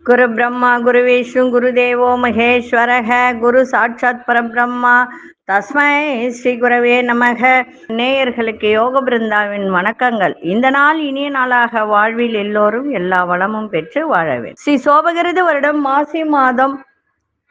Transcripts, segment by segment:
குரு பிரம்மா குரு விஷ்ணு குரு தேவோ மகேஸ்வரக குரு சாட்சாத் பரபிரம்மா தஸ்மை ஸ்ரீ குரவே நமக. நேயர்களுக்கு யோக பிருந்தாவின் வணக்கங்கள். இந்த நாள் இனிய நாளாக வாழ்வில் எல்லோரும் எல்லா வளமும் பெற்று வாழவே. ஸ்ரீ சோபகிருது வருடம் மாசி மாதம்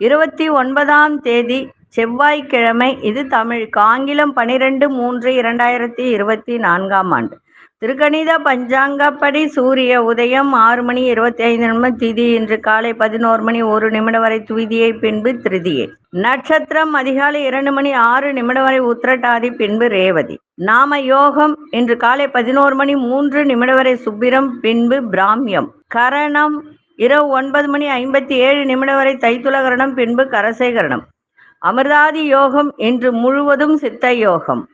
29ஆம் தேதி செவ்வாய்க்கிழமை. இது தமிழுக்கு ஆங்கிலம் 12/3/2024 ஆண்டு. திருக்கணித பஞ்சாங்கப்படி சூரிய உதயம் 6 மணி 25 நிமிடம், திதி இன்று காலை 11 மணி 1 நிமிடம் வரை துவிதியை, பின்பு திருதியை. நட்சத்திரம் அதிகாலை 2 மணி 6 நிமிடம் வரை உத்திரட்டாதி, பின்பு ரேவதி. நாம யோகம் இன்று காலை 11 மணி 3 நிமிடம் வரை சுப்பிரம், பின்பு பிராமியம். கரணம் இரவு 9 மணி 57 நிமிடம் வரை தைத்துலகரணம், பின்பு கரசேகரணம். அமிர்தாதி யோகம் இன்று முழுவதும் சித்த யோகம்.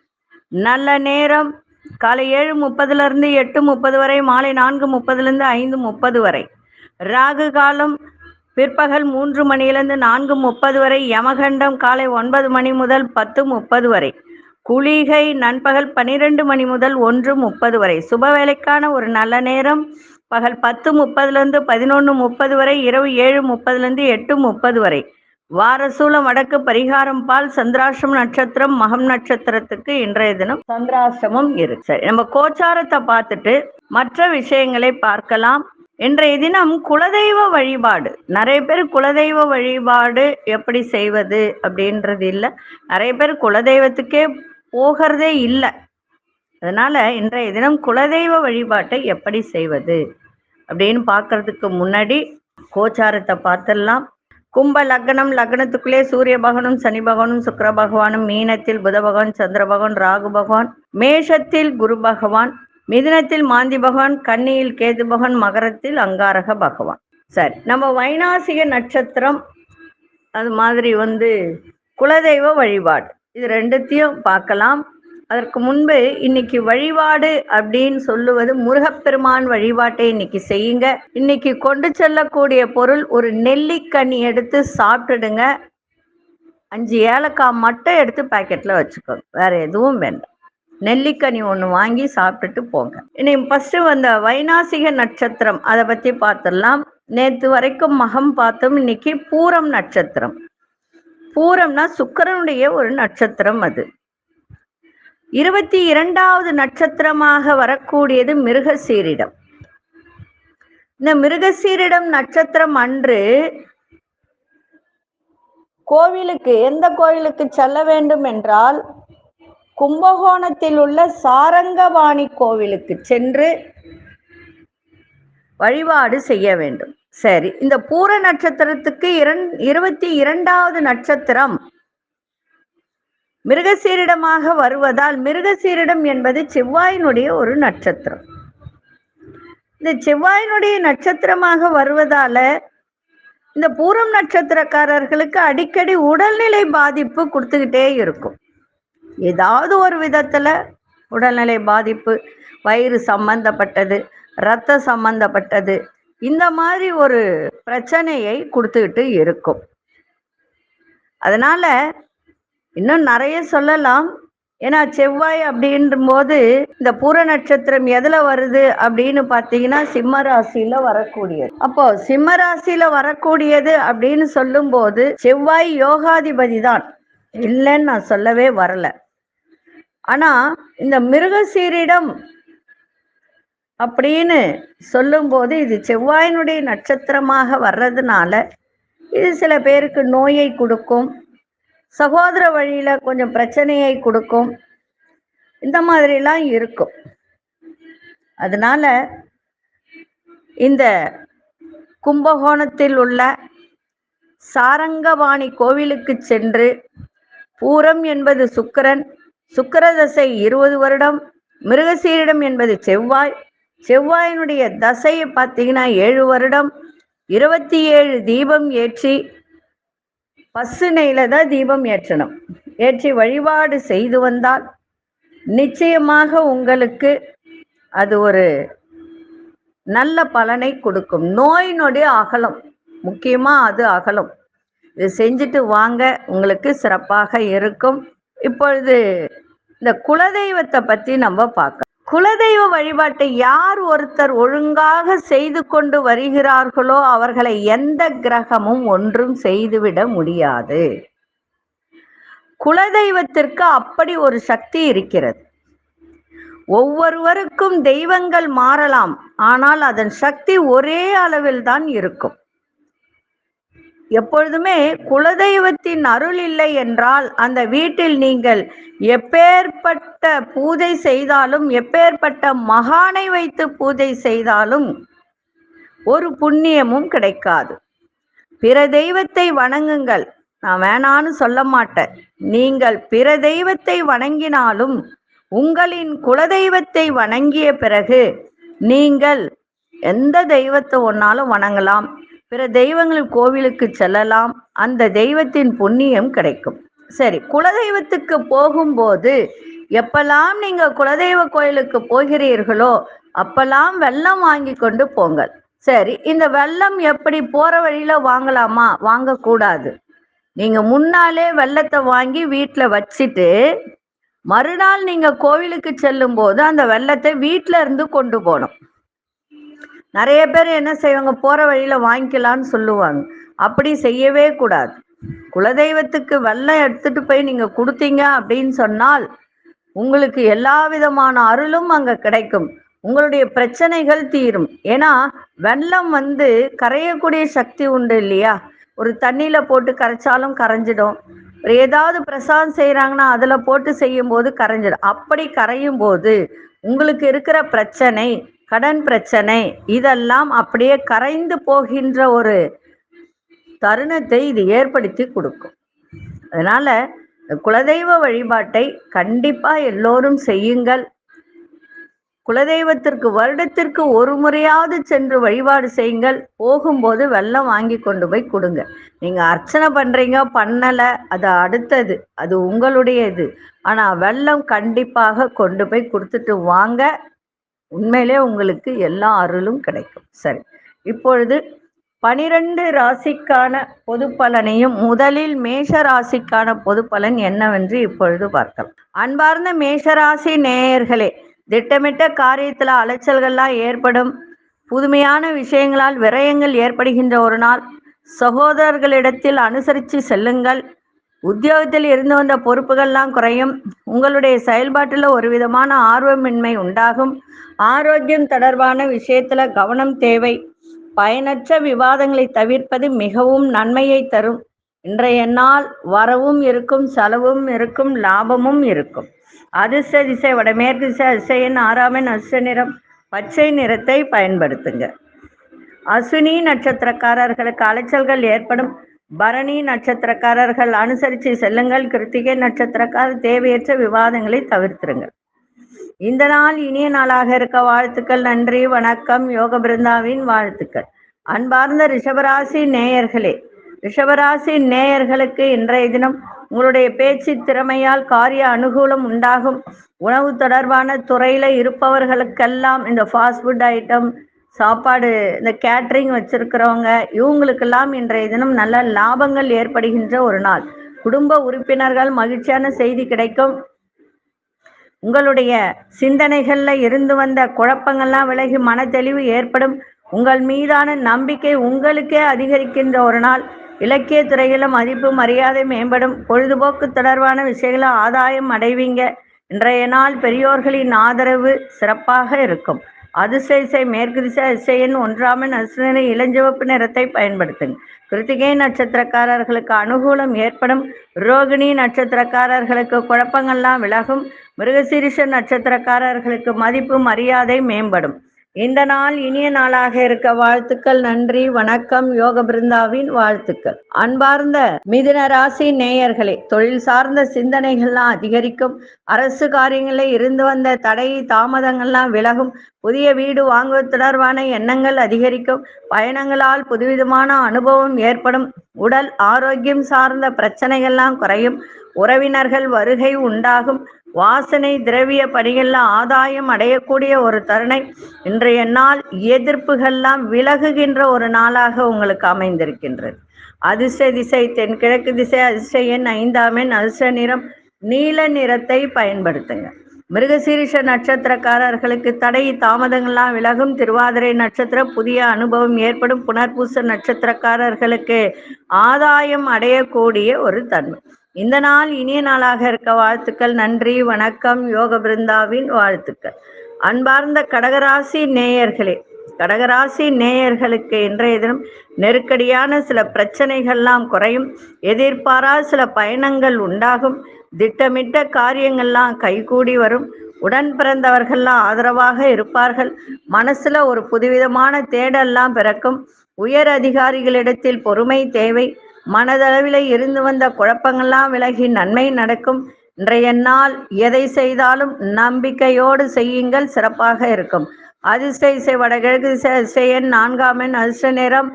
நல்ல நேரம் காலை 7:30 8:30 வரை, மாலை 4:30 5:30 வரை. ராகு காலம் பிற்பகல் 3 மணியிலிருந்து 4:30 வரை. யமகண்டம் காலை 9 மணி முதல் 10:30 வரை. குளிகை நண்பகல் 12 மணி முதல் 1:30 வரை. சுப வேலைக்கான ஒரு நல்ல நேரம் பகல் 10:30 11:30 வரை, இரவு 7:30 8:30 வரை. வாரசூலம் வடக்கு, பரிகாரம் பால். சந்திராஷ்டம நட்சத்திரம் மகம் நட்சத்திரத்துக்கு இன்றைய தினம் சந்திராஷ்டமம் இருக்கு. சரி, நம்ம கோச்சாரத்தை பார்த்துட்டு மற்ற விஷயங்களை பார்க்கலாம். இன்றைய தினம் குலதெய்வ வழிபாடு. நிறைய பேர் குலதெய்வ வழிபாடு எப்படி செய்வது அப்படின்றது இல்லை. நிறைய பேர் குலதெய்வத்துக்கே போகிறதே இல்லை. அதனால இன்றைய தினம் குலதெய்வ வழிபாட்டை எப்படி செய்வது அப்படின்னு பார்க்கறதுக்கு முன்னாடி கோச்சாரத்தை பார்த்துடலாம். கும்ப லக்னம், லக்னத்துக்குள்ளே சூரிய பகவானும் சனி பகவானும் சுக்கிர பகவானும், மீனத்தில் புத பகவான் சந்திர பகவான் ராகு பகவான், மேஷத்தில் குரு பகவான், மிதுனத்தில் மாந்தி பகவான், கன்னியில் கேது பகவான், மகரத்தில் அங்காரக பகவான். சரி, நம்ம வைநாசிக நட்சத்திரம் அது மாதிரி குலதெய்வ வழிபாடு இது ரெண்டுத்தையும் பார்க்கலாம். அதற்கு முன்பு இன்னைக்கு வழிபாடு அப்படின்னு சொல்லுவது முருகப்பெருமான் வழிபாட்டை இன்னைக்கு செய்யுங்க. இன்னைக்கு கொண்டு செல்லக்கூடிய பொருள் ஒரு நெல்லிக்கனி எடுத்து சாப்பிட்டுடுங்க. 5 ஏலக்காய் மட்டும் எடுத்து பாக்கெட்ல வச்சுக்கோங்க, வேற எதுவும் வேண்டாம். நெல்லிக்கனி ஒன்று வாங்கி சாப்பிட்டுட்டு போங்க. இன்னைக்கு ஃபர்ஸ்ட் வைநாசிக நட்சத்திரம் அதை பத்தி பார்த்துடலாம். நேற்று வரைக்கும் மகம் பார்த்தோம். இன்னைக்கு பூரம் நட்சத்திரம். பூரம்னா சுக்கிரனுடைய ஒரு நட்சத்திரம். அது 22வது நட்சத்திரமாக வரக்கூடியது மிருகசீரிடம். இந்த மிருகசீரிடம் நட்சத்திரம் அன்று கோவிலுக்கு, எந்த கோவிலுக்கு செல்ல வேண்டும் என்றால் கும்பகோணத்தில் உள்ள சாரங்கபாணி கோவிலுக்கு சென்று வழிபாடு செய்ய வேண்டும். சரி, இந்த பூர நட்சத்திரத்துக்கு 22வது நட்சத்திரம் மிருகசீரிடமாக வருவதால், மிருகசீரிடம் என்பது செவ்வாயினுடைய ஒரு நட்சத்திரம். இந்த செவ்வாயினுடைய நட்சத்திரமாக வருவதால இந்த பூரம் நட்சத்திரக்காரர்களுக்கு அடிக்கடி உடல்நிலை பாதிப்பு கொடுத்துக்கிட்டே இருக்கும். ஏதாவது ஒரு விதத்துல உடல்நிலை பாதிப்பு, வயிறு சம்பந்தப்பட்டது, இரத்த சம்பந்தப்பட்டது, இந்த மாதிரி ஒரு பிரச்சனையை கொடுத்துக்கிட்டு இருக்கும். அதனால இன்னும் நிறைய சொல்லலாம். ஏன்னா செவ்வாய் அப்படின்ற போது இந்த பூர நட்சத்திரம் எதுல வருது அப்படின்னு பார்த்தீங்கன்னா சிம்ம ராசியில வரக்கூடியது. அப்போ சிம்ம ராசியில வரக்கூடியது அப்படின்னு சொல்லும் போது செவ்வாய் யோகாதிபதி தான், இல்லைன்னு நான் சொல்லவே வரல. ஆனா இந்த மிருகசீரிடம் அப்படின்னு சொல்லும் போது இது செவ்வாயினுடைய நட்சத்திரமாக வர்றதுனால இது சில பேருக்கு நோயை கொடுக்கும், சகோதர வழியில கொஞ்சம் பிரச்சனையை கொடுக்கும், இந்த மாதிரிலாம் இருக்கும். அதனால இந்த கும்பகோணத்தில் உள்ள சாரங்கபாணி கோவிலுக்கு சென்று, பூரம் என்பது சுக்கிரன், சுக்கிர தசை 20 வருடம், மிருகசீரிடம் என்பது செவ்வாய், செவ்வாயினுடைய தசையை பார்த்தீங்கன்னா 7 வருடம், 27 தீபம் ஏற்றி, பசுனையில தான் தீபம் ஏற்றணும், ஏற்றி வழிபாடு செய்து வந்தால் நிச்சயமாக உங்களுக்கு அது ஒரு நல்ல பலனை கொடுக்கும். நோய் நொடி அகலும், முக்கியமா அது அகலும். இது செஞ்சுட்டு வாங்க, உங்களுக்கு சிறப்பாக இருக்கும். இப்பொழுது இந்த குலதெய்வத்தை பத்தி நம்ம பார்க்கலாம். குலதெய்வ வழிபாட்டை யார் ஒருத்தர் ஒழுங்காக செய்து கொண்டு வருகிறார்களோ அவர்களை எந்த கிரகமும் ஒன்றும் செய்துவிட முடியாது. குலதெய்வத்திற்கு அப்படி ஒரு சக்தி இருக்கிறது. ஒவ்வொருவருக்கும் தெய்வங்கள் மாறலாம், ஆனால் அதன் சக்தி ஒரே அளவில் தான் இருக்கும். எப்பொழுதுமே குலதெய்வத்தின் அருள் இல்லை என்றால் அந்த வீட்டில் நீங்கள் எப்பேற்பட்ட பூஜை செய்தாலும், எப்பேற்பட்ட மகானை வைத்து பூஜை செய்தாலும் ஒரு புண்ணியமும் கிடைக்காது. பிற தெய்வத்தை வணங்குங்கள், நான் வேணான்னு சொல்ல மாட்டேன். நீங்கள் பிற தெய்வத்தை வணங்கினாலும் உங்களின் குலதெய்வத்தை வணங்கிய பிறகு நீங்கள் எந்த தெய்வத்தை ஒன்னாலும் வணங்கலாம், பிற தெய்வங்கள் கோவிலுக்கு செல்லலாம், அந்த தெய்வத்தின் புண்ணியம் கிடைக்கும். சரி, குலதெய்வத்துக்கு போகும்போது எப்பெல்லாம் நீங்க குலதெய்வ கோயிலுக்கு போகிறீர்களோ அப்பெல்லாம் வெல்லம் வாங்கி கொண்டு போங்கள். சரி, இந்த வெல்லம் எப்படி போற வழியில வாங்கலாமா? வாங்கக்கூடாது. நீங்க முன்னாலே வெல்லத்தை வாங்கி வீட்டுல வச்சுட்டு மறுநாள் நீங்க கோவிலுக்கு செல்லும் போது அந்த வெல்லத்தை வீட்டுல இருந்து கொண்டு போகணும். நிறைய பேர் என்ன செய்வாங்க, போற வழியில வாங்கிக்கலான்னு சொல்லுவாங்க. அப்படி செய்யவே கூடாது. குலதெய்வத்துக்கு வெல்லம் எடுத்துட்டு போய் நீங்க கொடுத்தீங்க அப்படின்னு சொன்னால் உங்களுக்கு எல்லா விதமான அருளும் அங்க கிடைக்கும். உங்களுடைய பிரச்சனைகள் தீரும். ஏன்னா வெல்லம் கரையக்கூடிய சக்தி உண்டு இல்லையா? ஒரு தண்ணியில போட்டு கரைச்சாலும் கரைஞ்சிடும். ஏதாவது பிரசாதம் செய்யறாங்கன்னா அதுல போட்டு செய்யும் போது கரைஞ்சிடும். அப்படி கரையும் போது உங்களுக்கு இருக்கிற பிரச்சனை, கடன் பிரச்சனை, இதெல்லாம் அப்படியே கரைந்து போகின்ற ஒரு தருணத்தை இது ஏற்படுத்தி கொடுக்கும். அதனால குலதெய்வ வழிபாட்டை கண்டிப்பா எல்லோரும் செய்யுங்கள். குலதெய்வத்திற்கு வருடத்திற்கு ஒரு முறையாவது சென்று வழிபாடு செய்யுங்கள். போகும்போது வெல்லம் வாங்கி கொண்டு போய் கொடுங்க. நீங்க அர்ச்சனை பண்றீங்க பண்ணல, அது அடுத்தது, அது உங்களுடைய இது. ஆனா வெல்லம் கண்டிப்பாக கொண்டு போய் கொடுத்துட்டு வாங்க. உண்மையிலே உங்களுக்கு எல்லா அருளும் கிடைக்கும். சரி, இப்பொழுது 12 ராசிக்கான பொது பலனையும் முதலில் மேஷ ராசிக்கான பொது பலன் என்னவென்று இப்பொழுது பார்க்கலாம். அன்பார்ந்த மேஷராசி நேயர்களே, திட்டமிட்ட காரியத்துல அலைச்சல்கள்லாம் ஏற்படும். புதுமையான விஷயங்களால் விரயங்கள் ஏற்படுகின்ற ஒரு நாள். சகோதரர்களிடத்தில் அனுசரித்து செல்லுங்கள். உத்தியோகத்தில் இருந்து வந்த பொறுப்புகள்லாம் குறையும். உங்களுடைய செயல்பாட்டில் ஒரு விதமான ஆர்வமின்மை உண்டாகும். ஆரோக்கியம் தொடர்பான விஷயத்துல கவனம் தேவை. பயனற்ற விவாதங்களை தவிர்ப்பது மிகவும் நன்மையை தரும். இன்றைய நாள் வரவும் இருக்கும், செலவும் இருக்கும், லாபமும் இருக்கும். அதிர்ஷ்ட திசை வடமேற்கு திசை. அதிர்ஷ்ட 6 அதிர்ஷ்ட நிறம் பச்சை நிறத்தை பயன்படுத்துங்க. அஸ்வினி நட்சத்திரக்காரர்களுக்கு அலைச்சல்கள் ஏற்படும். பரணி நட்சத்திரக்காரர்கள் அனுசரித்து செல்லுங்கள். கிருத்திகை நட்சத்திரக்காரர் தேவையற்ற விவாதங்களை தவிர்த்திருங்கள். இந்த நாள் இனிய நாளாக இருக்க வாழ்த்துக்கள். நன்றி, வணக்கம். யோக பிருந்தாவின் வாழ்த்துக்கள். அன்பார்ந்த ரிஷபராசி நேயர்களே, ரிஷபராசி நேயர்களுக்கு இன்றைய தினம் உங்களுடைய பேச்சு திறமையால் காரிய அனுகூலம் உண்டாகும். உணவு தொடர்பான துறையில இருப்பவர்களுக்கெல்லாம் இந்த ஃபாஸ்ட் ஃபுட் ஐட்டம், சாப்பாடு, இந்த கேட்ரிங் வச்சிருக்கிறவங்க, இவங்களுக்கெல்லாம் இன்றைய தினம் நல்ல லாபங்கள் ஏற்படுகின்ற ஒரு நாள். குடும்ப உறுப்பினர்கள் மகிழ்ச்சியான செய்தி கிடைக்கும். உங்களுடைய சிந்தனைகள்ல இருந்து வந்த குழப்பங்கள்லாம் விலகி மன தெளிவு ஏற்படும். உங்கள் மீதான நம்பிக்கை உங்களுக்கே அதிகரிக்கின்ற ஒரு நாள். இலக்கிய துறையில மதிப்பு மரியாதை மேம்படும். பொழுதுபோக்கு தொடர்பான விஷயங்கள ஆதாயம் அடைவீங்க. இன்றைய நாள் பெரியோர்களின் ஆதரவு சிறப்பாக இருக்கும். அதிர்ஷ்ட திசை மேற்கு திசை. அதிர்ஷ்ட எண் 1 அதிர்ஷ்ட இளஞ்சிவப்பு நிறத்தை பயன்படுத்துங்க. கிருத்திகை நட்சத்திரக்காரர்களுக்கு அனுகூலம் ஏற்படும். ரோகிணி நட்சத்திரக்காரர்களுக்கு குழப்பங்கள்லாம் விலகும். மிருகசீரிஷ நட்சத்திரக்காரர்களுக்கு மதிப்பு மரியாதை மேம்படும். இந்த நாள் இனிய நாளாக இருக்க வாழ்த்துக்கள். நன்றி, வணக்கம். யோக பிருந்தாவின் வாழ்த்துக்கள். அன்பார்ந்த மிதுன ராசி நேயர்களே, தொழில் சார்ந்த சிந்தனைகள்லாம் அதிகரிக்கும். அரசு காரியங்களில் இருந்து வந்த தடை தாமதங்கள்லாம் விலகும். புதிய வீடு வாங்குவது தொடர்பான எண்ணங்கள் அதிகரிக்கும். பயணங்களால் புதுவிதமான அனுபவம் ஏற்படும். உடல் ஆரோக்கியம் சார்ந்த பிரச்சனைகள்லாம் குறையும். உறவினர்கள் வருகை உண்டாகும். வாசனை திரவிய பணிகள்ல ஆதாயம் அடையக்கூடிய ஒரு தருணை. இன்றைய நாள் எதிர்ப்புகள்லாம் விலகுகின்ற ஒரு நாளாக உங்களுக்கு அமைந்திருக்கின்றது. அதிர்ஷ்ட திசை தென்கிழக்கு திசை. அதிர்ஷ்ட எண் 5 அதிர்ஷ்ட நிறம் நீல நிறத்தை பயன்படுத்துங்க. மிருகசீரிஷ நட்சத்திரக்காரர்களுக்கு தடை தாமதங்கள்லாம் விலகும். திருவாதிரை நட்சத்திரம் புதிய அனுபவம் ஏற்படும். புனர்பூச நட்சத்திரக்காரர்களுக்கு ஆதாயம் அடையக்கூடிய ஒரு தன்மை. இந்த நாள் இனிய நாளாக இருக்க வாழ்த்துக்கள். நன்றி, வணக்கம். யோக பிருந்தாவின் வாழ்த்துக்கள். அன்பார்ந்த கடகராசி நேயர்களே, கடகராசி நேயர்களுக்கு இன்றைய தினம் நெருக்கடியான சில பிரச்சனைகள்லாம் குறையும். எதிர்பாரா சில பயணங்கள் உண்டாகும். திட்டமிட்ட காரியங்கள்லாம் கைகூடி வரும். உடன் பிறந்தவர்கள்லாம் ஆதரவாக இருப்பார்கள். மனசுல ஒரு புதுவிதமான தேடல்லாம் பிறக்கும். உயர் அதிகாரிகளிடத்தில் பொறுமை தேவை. மனதளவில் இருந்து வந்த குழப்பங்கள்லாம் விலகி நன்மை நடக்கும். இன்றைய நாள் எதை செய்தாலும் நம்பிக்கையோடு செய்யுங்கள், சிறப்பாக இருக்கும். அதிர்ஷ்ட இசை வடகிழக்கு திசை எண் 4 அதிர்ஷ்ட நிறம்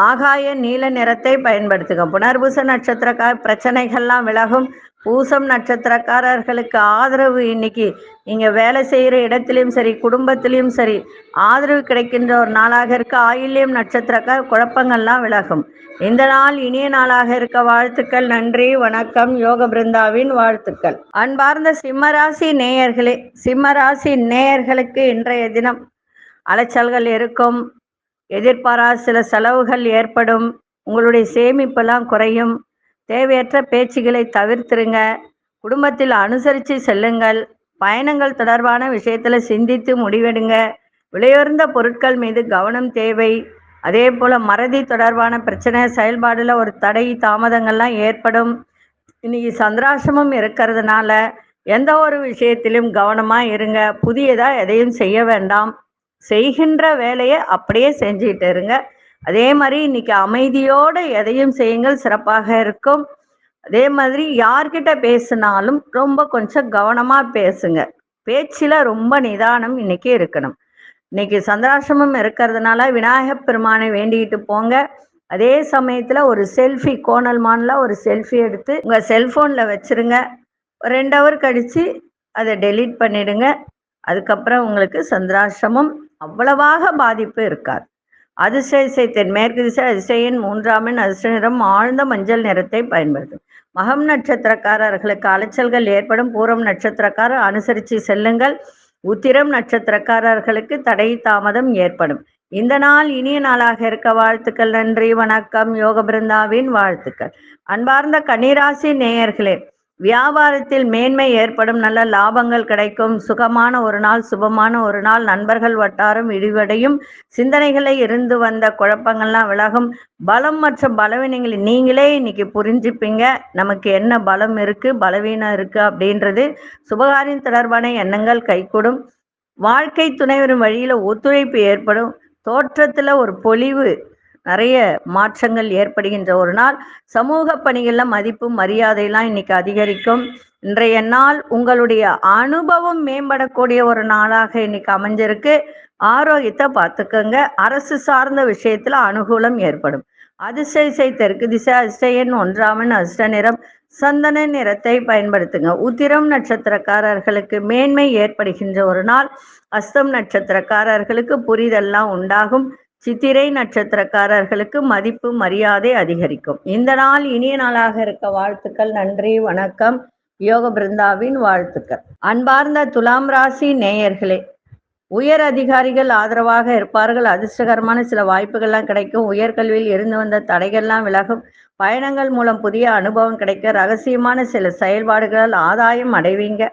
ஆகாய நீல நிறத்தை பயன்படுத்துங்க. புனர்பூச நட்சத்திரக்கார பிரச்சனைகள்லாம் விலகும். பூசம் நட்சத்திரக்காரர்களுக்கு ஆதரவு இன்னைக்கு நீங்க வேலை செய்கிற இடத்துலையும் சரி, குடும்பத்திலையும் சரி ஆதரவு கிடைக்கின்ற ஒரு நாளாக இருக்க. ஆயில்யம் நட்சத்திரக்கார குழப்பங்கள்லாம் விலகும். இந்த நாள் இனிய நாளாக இருக்க வாழ்த்துக்கள். நன்றி, வணக்கம். யோக பிருந்தாவின் வாழ்த்துக்கள். அன்பார்ந்த சிம்மராசி நேயர்களே, சிம்மராசி நேயர்களுக்கு இன்றைய தினம் அலைச்சல்கள் இருக்கும். எதிர்பாராத சில செலவுகள் ஏற்படும். உங்களுடைய சேமிப்பெல்லாம் குறையும். தேவையற்ற பேச்சுகளை தவிர்த்துருங்க. குடும்பத்தில் அனுசரித்து செல்லுங்கள். பயணங்கள் தொடர்பான விஷயத்தில் சிந்தித்து முடிவெடுங்க. விலையுயர்ந்த பொருட்கள் மீது கவனம் தேவை. அதே போல் மறதி தொடர்பான பிரச்சனை, செயல்பாடில் ஒரு தடை தாமதங்கள்லாம் ஏற்படும். இன்னைக்கு சந்திராசிரமம் இருக்கிறதுனால எந்த ஒரு விஷயத்திலும் கவனமாக இருங்க. புதியதாக எதையும் செய்ய வேண்டாம். செய்கின்ற வேலையை அப்படியே செஞ்சுட்டு இருங்க. அதே மாதிரி இன்னைக்கு அமைதியோடு எதையும் செய்யுங்கள், சிறப்பாக இருக்கும். அதே மாதிரி யார்கிட்ட பேசினாலும் ரொம்ப கொஞ்சம் கவனமாக பேசுங்க. பேச்சில் ரொம்ப நிதானம் இன்னைக்கு இருக்கணும். இன்னைக்கு சந்திராசிரமம் இருக்கிறதுனால விநாயகப் பெருமானை வேண்டிக்கிட்டு போங்க. அதே சமயத்தில் ஒரு செல்ஃபி, கோணல் மானில் ஒரு செல்ஃபி எடுத்து உங்கள் செல்ஃபோனில் வச்சுருங்க. 2 ஹவர் கழித்து அதை டெலீட் பண்ணிடுங்க. அதுக்கப்புறம் உங்களுக்கு சந்திராசிரமம் அவ்வளவாக பாதிப்பு இருக்காது. அதிர்ஷ்ட இசை தென்மேற்கு திசை அதிர்ஷ்ட எண் 3 அதிர்ஷ்ட நிறம் ஆழ்ந்த மஞ்சள் நிறத்தை பயன்படுத்தும். மகம் நட்சத்திரக்காரர்களுக்கு அலைச்சல்கள் ஏற்படும். பூரம் நட்சத்திரக்காரர் அனுசரித்து செல்லுங்கள். உத்திரம் நட்சத்திரக்காரர்களுக்கு தடை தாமதம் ஏற்படும். இந்த நாள் இனிய நாளாக இருக்க வாழ்த்துக்கள். நன்றி, வணக்கம். யோக பிருந்தாவின் வாழ்த்துக்கள். அன்பார்ந்த கன்னிராசி நேயர்களே, வியாபாரத்தில் மேன்மை ஏற்படும். நல்ல லாபங்கள் கிடைக்கும். சுகமான ஒரு நாள், சுபமான ஒரு நாள். நண்பர்கள் வட்டாரம் விரிவடையும். சிந்தனைகளை இருந்து வந்த குழப்பங்கள்லாம் விலகும். பலம் மற்றும் பலவீனங்களை நீங்களே இன்னைக்கு புரிஞ்சுப்பீங்க. நமக்கு என்ன பலம் இருக்கு, பலவீனம் இருக்கு அப்படின்றது. சுபகாரியம் தொடர்பான எண்ணங்கள் கைகூடும். வாழ்க்கை துணைவரின் வழியில ஒத்துழைப்பு ஏற்படும். தோற்றத்துல ஒரு பொலிவு, நிறைய மாற்றங்கள் ஏற்படுகின்ற ஒரு நாள். சமூக பணிகளில் மதிப்பு மரியாதையெல்லாம் இன்னைக்கு அதிகரிக்கும். இன்றைய நாள் உங்களுடைய அனுபவம் மேம்படக்கூடிய ஒரு நாளாக இன்னைக்கு அமைஞ்சிருக்கு. ஆரோக்கியத்தை பார்த்துக்கோங்க. அரசு சார்ந்த விஷயத்துல அனுகூலம் ஏற்படும். அதிர்ஷ்ட இசை தெற்கு திசை அதிர்ஷ்ட எண் 1 அதிர்ஷ்ட நிறம் சந்தன நிறத்தை பயன்படுத்துங்க. உத்திரம் நட்சத்திரக்காரர்களுக்கு மேன்மை ஏற்படுகின்ற ஒரு நாள். அஸ்தம் நட்சத்திரக்காரர்களுக்கு புரிதெல்லாம் உண்டாகும். சித்திரை நட்சத்திரக்காரர்களுக்கு மதிப்பு மரியாதை அதிகரிக்கும். இந்த நாள் இனிய நாளாக இருக்க வாழ்த்துக்கள். நன்றி, வணக்கம். யோக பிருந்தாவின் வாழ்த்துக்கள். அன்பார்ந்த துலாம் ராசி நேயர்களே, உயர் அதிகாரிகள் ஆதரவாக இருப்பார்கள். அதிர்ஷ்டகரமான சில வாய்ப்புகள்லாம் கிடைக்கும். உயர்கல்வியில் இருந்து வந்த தடைகள்லாம் விலகும். பயணங்கள் மூலம் புதிய அனுபவம் கிடைக்க. ரகசியமான சில செயல்பாடுகளால் ஆதாயம் அடைவீங்க.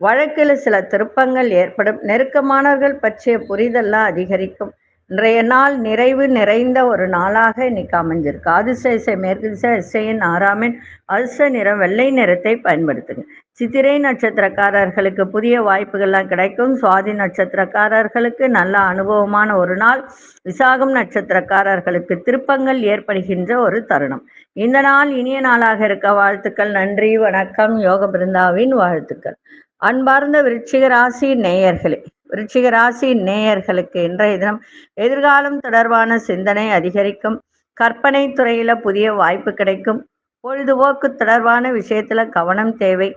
வழக்கில் சில திருப்பங்கள் ஏற்படும். நெருக்கமானவர்கள் பற்றிய புரிதெல்லாம் அதிகரிக்கும். இன்றைய நாள் நிறைவு நிறைந்த ஒரு நாளாக இன்னைக்கு அமைஞ்சிருக்கு. அதிர்ஷ்ட இசை மேற்கு திசை அதிர்ஷ்ட எண் 6 அதிர்ஷ்ட நிறம் வெள்ளை நிறத்தை பயன்படுத்துங்க. சித்திரை நட்சத்திரக்காரர்களுக்கு புதிய வாய்ப்புகள்லாம் கிடைக்கும். சுவாதி நட்சத்திரக்காரர்களுக்கு நல்ல அனுபவமான ஒரு நாள். விசாகம் நட்சத்திரக்காரர்களுக்கு திருப்பங்கள் ஏற்படுகின்ற ஒரு தருணம். இந்த நாள் இனிய நாளாக இருக்க வாழ்த்துக்கள். நன்றி, வணக்கம். யோக பிருந்தாவின் வாழ்த்துக்கள். அன்பார்ந்த விருச்சிக ராசி நேயர்களே, விருச்சிக ராசி நேயர்களுக்கு இன்றைய தினம் எதிர்காலம் தொடர்பான சிந்தனை அதிகரிக்கும். கற்பனை துறையில புதிய வாய்ப்பு கிடைக்கும். பொழுதுபோக்கு தொடர்பான விஷயத்துல கவனம் தேவை.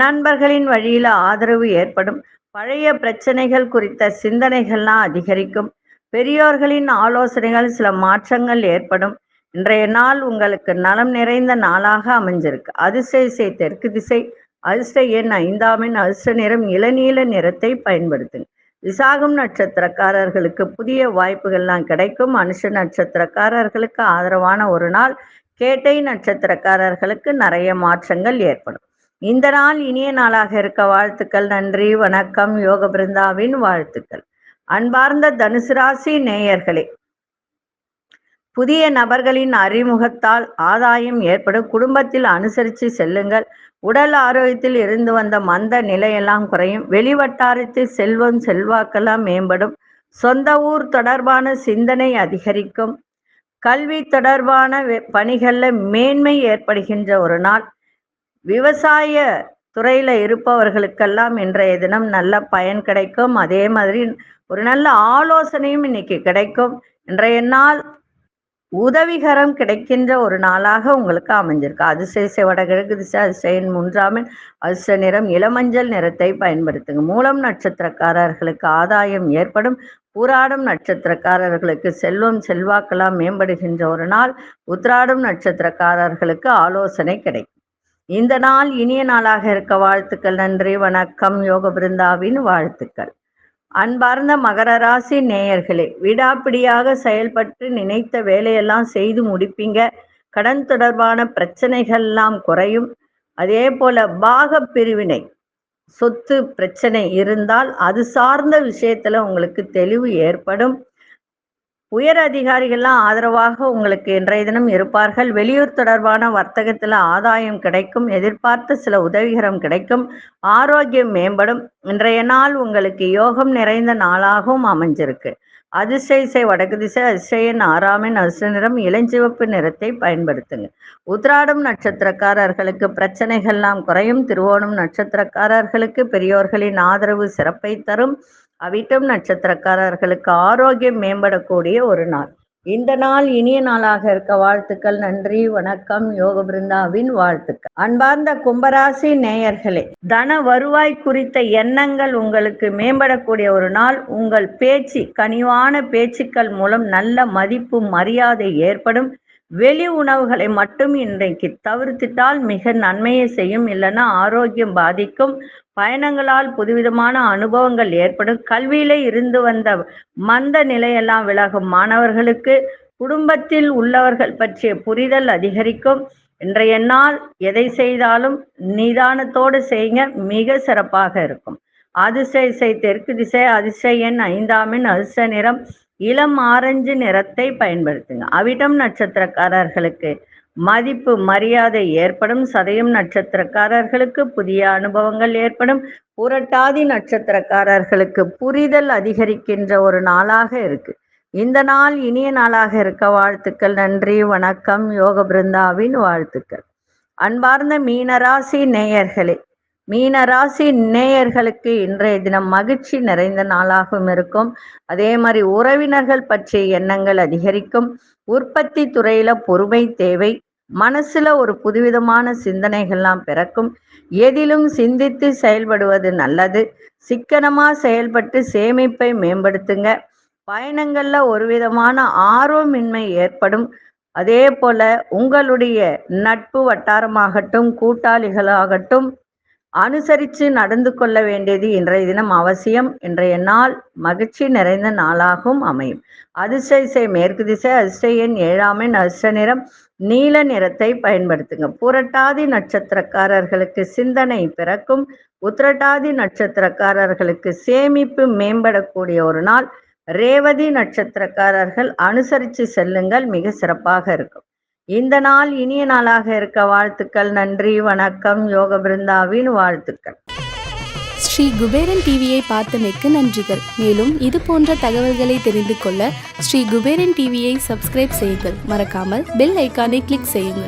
நண்பர்களின் வழியில ஆதரவு ஏற்படும். பழைய பிரச்சனைகள் குறித்த சிந்தனைகள்லாம் அதிகரிக்கும். பெரியோர்களின் ஆலோசனைகள் சில மாற்றங்கள் ஏற்படும். இன்றைய நாள் உங்களுக்கு நலம் நிறைந்த நாளாக அமைஞ்சிருக்கு. அதிர்ஷ்ட திசை தெற்கு திசை. அதிர்ஷ்ட எண் 5ஆம் எண். அதிர்ஷ்ட நிறம் இளநீல நிறத்தை பயன்படுத்துங்க. விசாகம் நட்சத்திரக்காரர்களுக்கு புதிய வாய்ப்புகள்லாம் கிடைக்கும். அனுஷ நட்சத்திரக்காரர்களுக்கு ஆதரவான ஒரு நாள். கேட்டை நட்சத்திரக்காரர்களுக்கு நிறைய மாற்றங்கள் ஏற்படும். இந்த நாள் இனிய நாளாக இருக்க வாழ்த்துக்கள். நன்றி, வணக்கம். யோக பிருந்தாவின் வாழ்த்துக்கள். அன்பார்ந்த தனுசு ராசி நேயர்களே, புதிய நபர்களின் அறிமுகத்தால் ஆதாயம் ஏற்படும். குடும்பத்தில் அனுசரித்து செல்லுங்கள். உடல் ஆரோக்கியத்தில் இருந்து வந்த மந்த நிலையெல்லாம் குறையும். வெளிவட்டாரத்தில் செல்வம் செல்வாக்கெல்லாம் மேம்படும். சொந்த ஊர் தொடர்பான சிந்தனை அதிகரிக்கும். கல்வி தொடர்பான பணிகளில் மேன்மை ஏற்படுகின்ற ஒரு நாள். விவசாய துறையில் இருப்பவர்களுக்கெல்லாம் இன்றைய தினம் நல்ல பயன் கிடைக்கும். அதே மாதிரி ஒரு நல்ல ஆலோசனையும் இன்னைக்கு கிடைக்கும். இன்றைய நாள் உதவிகரம் கிடைக்கின்ற ஒரு நாளாக உங்களுக்கு அமைஞ்சிருக்கு. அதிர்ஷ்ட வடகிழக்கு திசை. அதிர்ஷ்ட எண் 3ஆம் எண். அதிர்ஷ்ட நிறம் இளமஞ்சள் நிறத்தை பயன்படுத்துங்க. மூலம் நட்சத்திரக்காரர்களுக்கு ஆதாயம் ஏற்படும். பூராடம் நட்சத்திரக்காரர்களுக்கு செல்வம் செல்வாக்கெல்லாம் மேம்படுகின்ற ஒரு நாள். உத்திராடம் நட்சத்திரக்காரர்களுக்கு ஆலோசனை கிடைக்கும். இந்த நாள் இனிய நாளாக இருக்க வாழ்த்துக்கள். நன்றி, வணக்கம். யோக பிருந்தாவின் வாழ்த்துக்கள். அன்பார்ந்த மகர ராசி நேயர்களே, விடாப்பிடியாக செயல்பட்டு நினைத்த வேலையெல்லாம் செய்து முடிப்பீங்க. கடன் தொடர்பான பிரச்சனைகள் எல்லாம் குறையும். அதே போல பாக பிரிவினை சொத்து பிரச்சனை இருந்தால் அது சார்ந்த விஷயத்துல உங்களுக்கு தெளிவு ஏற்படும். உயர் அதிகாரிகள்லாம் ஆதரவாக உங்களுக்கு இன்றைய தினம் இருப்பார்கள். வெளியூர் தொடர்பான வர்த்தகத்தில் ஆதாயம் கிடைக்கும். எதிர்பார்த்த சில உதவிகரம் கிடைக்கும். ஆரோக்கியம் மேம்படும். இன்றைய நாள் உங்களுக்கு யோகம் நிறைந்த நாளாகவும் அமைஞ்சிருக்கு. அதிர்ஷ்ட திசை வடக்கு திசை. அதிர்ஷ்ட எண் 6ஆம் எண். அதிர்ஷ்ட நிறம் இளஞ்சிவப்பு நிறத்தை பயன்படுத்துங்க. உத்திராடம் நட்சத்திரக்காரர்களுக்கு பிரச்சனைகள்லாம் குறையும். திருவோணம் நட்சத்திரக்காரர்களுக்கு பெரியோர்களின் ஆதரவு சிறப்பை தரும். அவிட்டம் நட்சத்திரக்காரர்களுக்கு ஆரோக்கியம் மேம்படக்கூடிய ஒரு நாள். இந்த நாள் இனிய நாளாக இருக்க வாழ்த்துக்கள். நன்றி, வணக்கம். யோக பிருந்தாவின் வாழ்த்துக்கள். அன்பார்ந்த கும்பராசி நேயர்களே, தன வருவாய் குறித்த எண்ணங்கள் உங்களுக்கு மேம்படக்கூடிய ஒரு நாள். உங்கள் பேச்சு, கனிவான பேச்சுக்கள் மூலம் நல்ல மதிப்பு மரியாதை ஏற்படும். வெளி உணவுகளை மட்டும் இன்றைக்கு தவிர்த்திட்டால் மிக நன்மையை செய்யும். இல்லைன்னா ஆரோக்கியம் பாதிக்கும். பயணங்களால் புதுவிதமான அனுபவங்கள் ஏற்படும். கல்வியில இருந்து வந்த மந்த நிலையெல்லாம் விலகும். மாணவர்களுக்கு குடும்பத்தில் உள்ளவர்கள் பற்றிய புரிதல் அதிகரிக்கும். இன்றைய நாள் எதை செய்தாலும் நிதானத்தோடு செய்யுங்க, மிக சிறப்பாக இருக்கும். அதிர்ஷ்ட திசை தெற்கு திசை. அதிர்ஷ்ட எண் 5ஆம் எண். அதிர்ஷ்ட நிறம் இளம் ஆரஞ்சு நிறத்தை பயன்படுத்துங்க. அவிட்டம் நட்சத்திரக்காரர்களுக்கு மதிப்பு மரியாதை ஏற்படும். சதயம் நட்சத்திரக்காரர்களுக்கு புதிய அனுபவங்கள் ஏற்படும். புரட்டாதி நட்சத்திரக்காரர்களுக்கு புரிதல் அதிகரிக்கின்ற ஒரு நாளாக இருக்கு. இந்த நாள் இனிய நாளாக இருக்க வாழ்த்துக்கள். நன்றி, வணக்கம். யோக பிருந்தாவின் வாழ்த்துக்கள். அன்பார்ந்த மீனராசி நேயர்களே, மீனராசி நேயர்களுக்கு இன்றைய தினம் மகிழ்ச்சி நிறைந்த நாளாகவும் இருக்கும். அதே மாதிரி உறவினர்கள் பற்றிய எண்ணங்கள் அதிகரிக்கும். உற்பத்தி துறையில பொறுமை தேவை. மனசுல ஒரு புதுவிதமான சிந்தனைகள்லாம் பிறக்கும். எதிலும் சிந்தித்து செயல்படுவது நல்லது. சிக்கனமா செயல்பட்டு சேமிப்பை மேம்படுத்துங்க. பயணங்கள்ல ஒரு விதமான ஆர்வமின்மை ஏற்படும். அதே போல உங்களுடைய நட்பு வட்டாரமாகட்டும், கூட்டாளிகளாகட்டும், அனுசரித்து நடந்து கொள்ள வேண்டியது இன்றைய தினம் அவசியம். இன்றைய நாள் மகிழ்ச்சி நிறைந்த நாளாகவும் அமையும். அதிர்ஷ்ட திசை மேற்கு திசை. அதிர்ஷ்ட எண் 7ஆம் எண். அதிர்ஷ்ட நிறம் நீல நிறத்தை பயன்படுத்துங்க. புரட்டாதி நட்சத்திரக்காரர்களுக்கு சிந்தனை பிறக்கும். உத்திரட்டாதி நட்சத்திரக்காரர்களுக்கு சேமிப்பு மேம்படக்கூடிய ஒரு நாள். ரேவதி நட்சத்திரக்காரர்கள் அனுசரித்து செல்லுங்கள், மிக சிறப்பாக இருக்கும். இந்த நாள் இனிய நாளாக இருக்க வாழ்த்துக்கள். நன்றி, வணக்கம். யோக பிருந்தாவின் வாழ்த்துக்கள். ஸ்ரீ குபேரன் டிவியை பார்த்தமைக்கு நன்றிகள். மேலும் இது போன்ற தகவல்களை தெரிந்து கொள்ள ஸ்ரீ குபேரன் டிவியை சப்ஸ்கிரைப் செய்யுங்கள். மறக்காமல் பெல் ஐக்கானை கிளிக் செய்யுங்கள்.